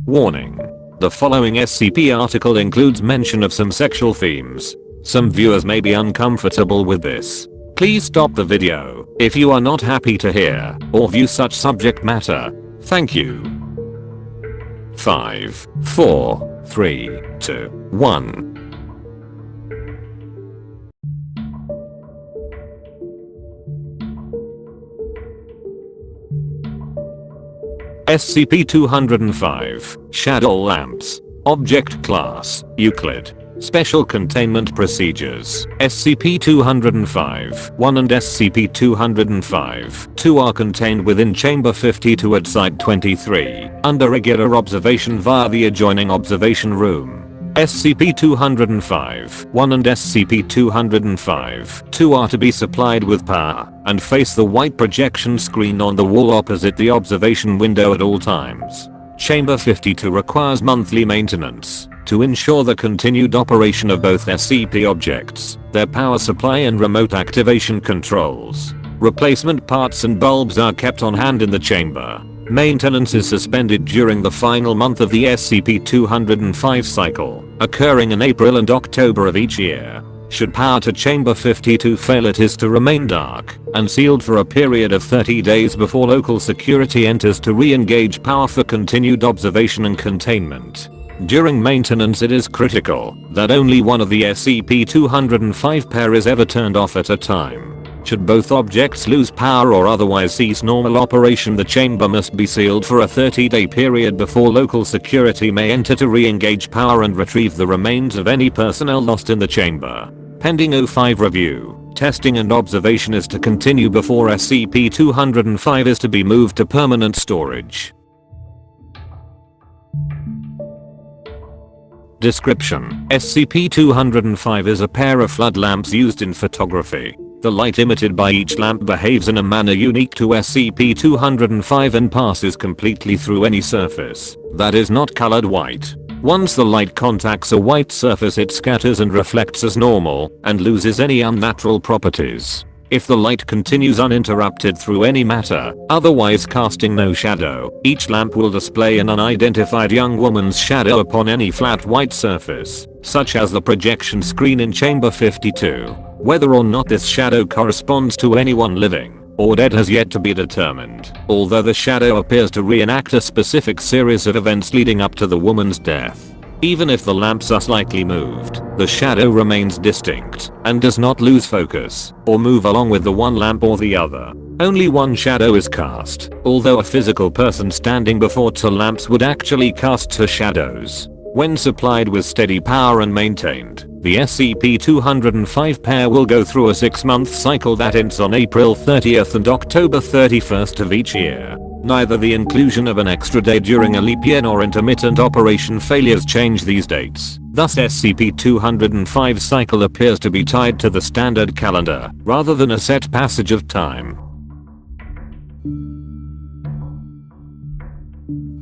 Warning. The following SCP article includes mention of some sexual themes. Some viewers may be uncomfortable with this. Please stop the video if you are not happy to hear or view such subject matter. Thank you. 5, 4, 3, 2, 1. SCP-205, Shadow Lamps. Object Class, Euclid. Special Containment Procedures. SCP-205-1 and SCP-205-2 are contained within Chamber 52 at Site 23, under regular observation via the adjoining observation room. SCP-205-1 and SCP-205-2 are to be supplied with power and face the white projection screen on the wall opposite the observation window at all times. Chamber 52 requires monthly maintenance to ensure the continued operation of both SCP objects, their power supply and remote activation controls. Replacement parts and bulbs are kept on hand in the chamber. Maintenance is suspended during the final month of the SCP-205 cycle, occurring in April and October of each year. Should power to Chamber 52 fail, it is to remain dark and sealed for a period of 30 days before local security enters to re-engage power for continued observation and containment. During maintenance, it is critical that only one of the SCP-205 pair is ever turned off at a time. Should both objects lose power or otherwise cease normal operation, the chamber must be sealed for a 30-day period before local security may enter to re-engage power and retrieve the remains of any personnel lost in the chamber. Pending 05 review, testing and observation is to continue before SCP-205 is to be moved to permanent storage. Description: SCP-205 is a pair of flood lamps used in photography. The light emitted by each lamp behaves in a manner unique to SCP-205 and passes completely through any surface that is not colored white. Once the light contacts a white surface, it scatters and reflects as normal and loses any unnatural properties. If the light continues uninterrupted through any matter, otherwise casting no shadow, each lamp will display an unidentified young woman's shadow upon any flat white surface, such as the projection screen in Chamber 52. Whether or not this shadow corresponds to anyone living or dead has yet to be determined, although the shadow appears to reenact a specific series of events leading up to the woman's death. Even if the lamps are slightly moved, the shadow remains distinct and does not lose focus or move along with the one lamp or the other. Only one shadow is cast, although a physical person standing before two lamps would actually cast two shadows. When supplied with steady power and maintained, the SCP-205 pair will go through a 6-month cycle that ends on April 30th and October 31st of each year. Neither the inclusion of an extra day during a leap year nor intermittent operation failures change these dates. Thus, SCP-205 cycle appears to be tied to the standard calendar rather than a set passage of time.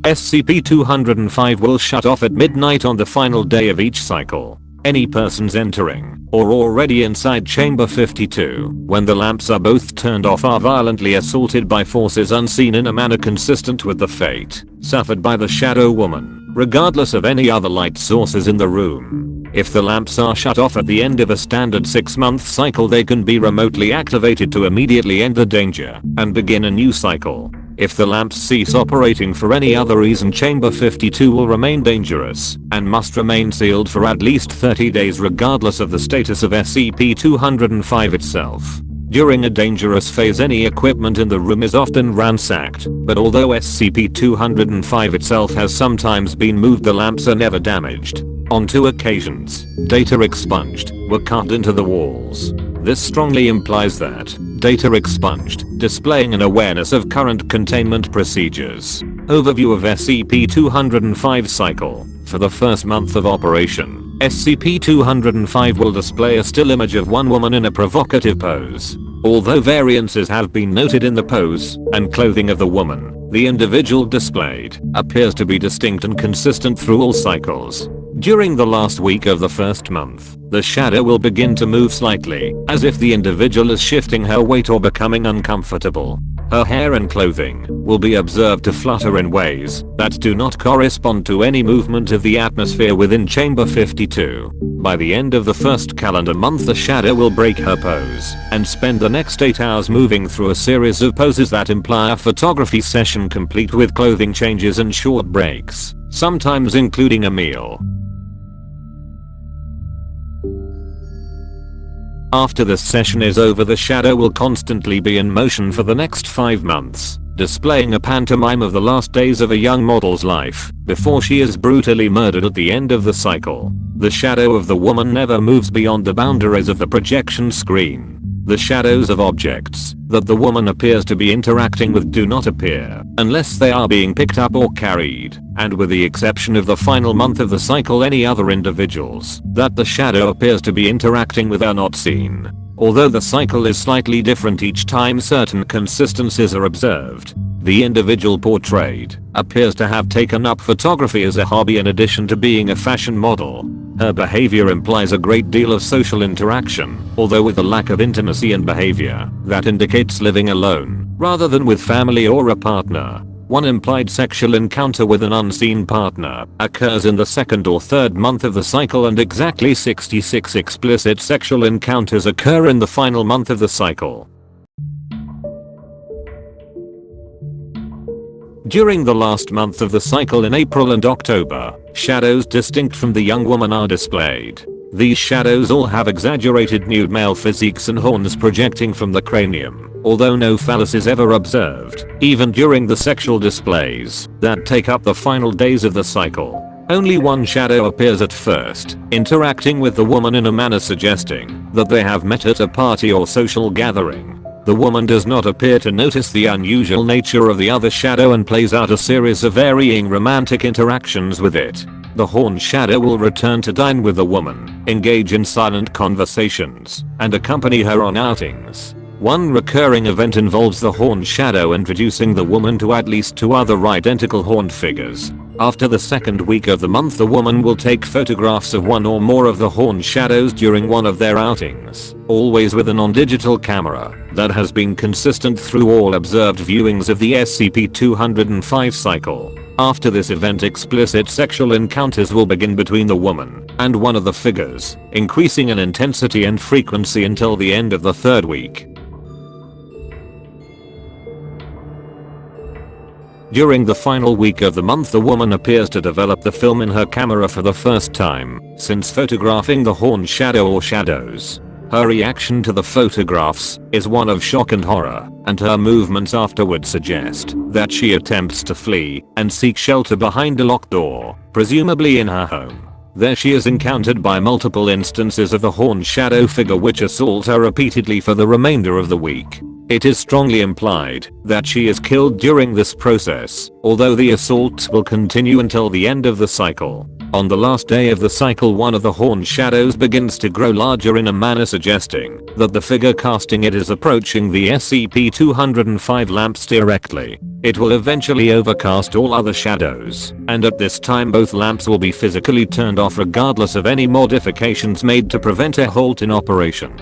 SCP-205 will shut off at midnight on the final day of each cycle. Any persons entering or already inside Chamber 52 when the lamps are both turned off are violently assaulted by forces unseen in a manner consistent with the fate suffered by the Shadow Woman, regardless of any other light sources in the room. If the lamps are shut off at the end of a standard 6-month cycle, they can be remotely activated to immediately end the danger and begin a new cycle. If the lamps cease operating for any other reason, Chamber 52 will remain dangerous and must remain sealed for at least 30 days regardless of the status of SCP-205 itself. During a dangerous phase, any equipment in the room is often ransacked, but although SCP-205 itself has sometimes been moved, the lamps are never damaged. On 2 occasions, data expunged were cut into the walls. This strongly implies that data expunged, displaying an awareness of current containment procedures. Overview of SCP-205 cycle. For the first month of operation, SCP-205 will display a still image of one woman in a provocative pose. Although variances have been noted in the pose and clothing of the woman, the individual displayed appears to be distinct and consistent through all cycles. During the last week of the first month, the shadow will begin to move slightly, as if the individual is shifting her weight or becoming uncomfortable. Her hair and clothing will be observed to flutter in ways that do not correspond to any movement of the atmosphere within Chamber 52. By the end of the first calendar month, the shadow will break her pose and spend the next 8 hours moving through a series of poses that imply a photography session complete with clothing changes and short breaks, sometimes including a meal. After this session is over, the shadow will constantly be in motion for the next 5 months, displaying a pantomime of the last days of a young model's life, before she is brutally murdered at the end of the cycle. The shadow of the woman never moves beyond the boundaries of the projection screen. The shadows of objects that the woman appears to be interacting with do not appear unless they are being picked up or carried, and with the exception of the final month of the cycle, any other individuals that the shadow appears to be interacting with are not seen. Although the cycle is slightly different each time, certain consistencies are observed. The individual portrayed appears to have taken up photography as a hobby in addition to being a fashion model. Her behavior implies a great deal of social interaction, although with a lack of intimacy and behavior that indicates living alone, rather than with family or a partner. One implied sexual encounter with an unseen partner occurs in the second or third month of the cycle, and exactly 66 explicit sexual encounters occur in the final month of the cycle. During the last month of the cycle in April and October, shadows distinct from the young woman are displayed. These shadows all have exaggerated nude male physiques and horns projecting from the cranium, although no phallus is ever observed, even during the sexual displays that take up the final days of the cycle. Only one shadow appears at first, interacting with the woman in a manner suggesting that they have met at a party or social gathering. The woman does not appear to notice the unusual nature of the other shadow and plays out a series of varying romantic interactions with it. The horned shadow will return to dine with the woman, engage in silent conversations, and accompany her on outings. One recurring event involves the horned shadow introducing the woman to at least 2 other identical horned figures. After the second week of the month, the woman will take photographs of one or more of the horned shadows during one of their outings, always with a non-digital camera that has been consistent through all observed viewings of the SCP-205 cycle. After this event, explicit sexual encounters will begin between the woman and one of the figures, increasing in intensity and frequency until the end of the third week. During the final week of the month, the woman appears to develop the film in her camera for the first time since photographing the horned shadow or shadows. Her reaction to the photographs is one of shock and horror, and her movements afterwards suggest that she attempts to flee and seek shelter behind a locked door, presumably in her home. There she is encountered by multiple instances of the horned shadow figure, which assault her repeatedly for the remainder of the week. It is strongly implied that she is killed during this process, although the assaults will continue until the end of the cycle. On the last day of the cycle, one of the horned shadows begins to grow larger in a manner suggesting that the figure casting it is approaching the SCP-205 lamps directly. It will eventually overcast all other shadows, and at this time both lamps will be physically turned off regardless of any modifications made to prevent a halt in operation.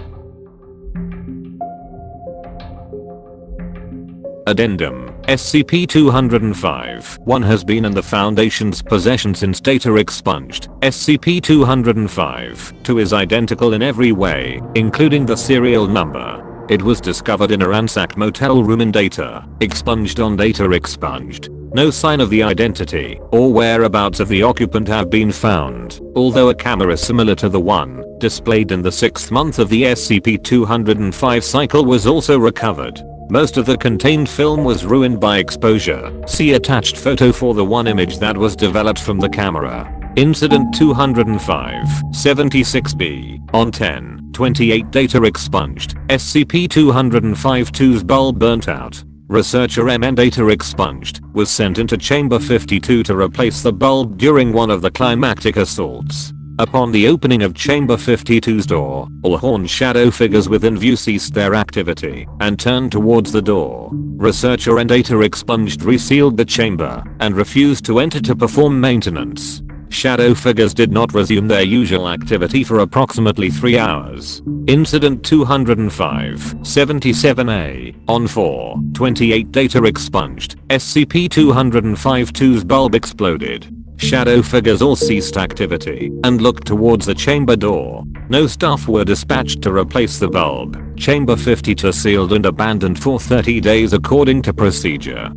Addendum: SCP-205-1 has been in the Foundation's possession since data expunged. SCP-205-2 is identical in every way, including the serial number. It was discovered in a ransacked motel room in data expunged on data expunged. No sign of the identity or whereabouts of the occupant have been found, although a camera similar to the one displayed in the 6th month of the SCP-205 cycle was also recovered. Most of the contained film was ruined by exposure. See attached photo for the one image that was developed from the camera. Incident 205-76B on 10/28 data expunged. SCP-205-2's bulb burnt out. Researcher M data expunged was sent into Chamber 52 to replace the bulb during one of the climactic assaults. Upon the opening of Chamber 52's door, all horned shadow figures within view ceased their activity and turned towards the door. Researcher and data expunged resealed the chamber and refused to enter to perform maintenance. Shadow figures did not resume their usual activity for approximately 3 hours. Incident 205, 77A, on 4/28 data expunged. SCP-205-2's bulb exploded. Shadow figures all ceased activity and looked towards the chamber door. No staff were dispatched to replace the bulb. Chamber 52 sealed and abandoned for 30 days according to procedure.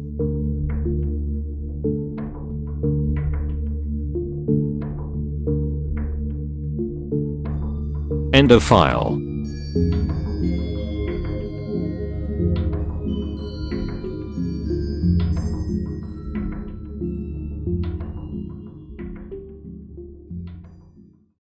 End of file.